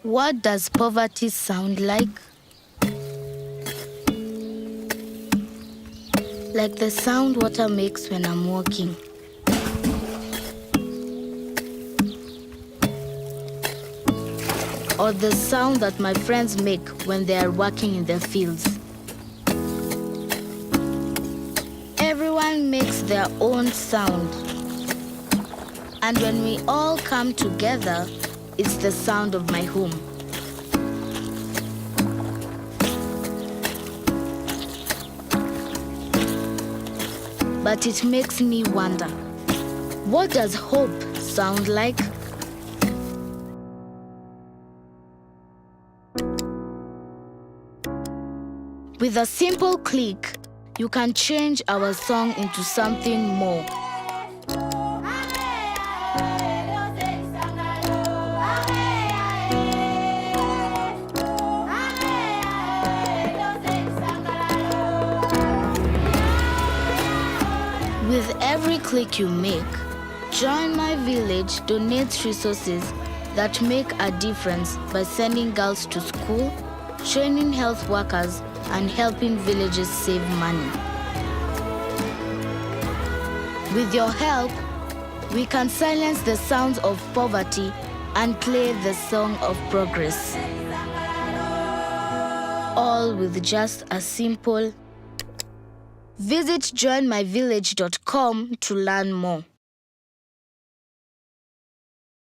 What does poverty sound like? Like the sound water makes when I'm walking. Or the sound that my friends make when they are working in their fields. Everyone makes their own sound. And when we all come together, it's the sound of my home. But it makes me wonder, what does hope sound like? With a simple click, you can change our song into something more. With every click you make, Join My Village donates resources that make a difference by sending girls to school, training health workers, and helping villages save money. With your help, we can silence the sounds of poverty and play the song of progress. All with just a simple. Visit joinmyvillage.com to learn more.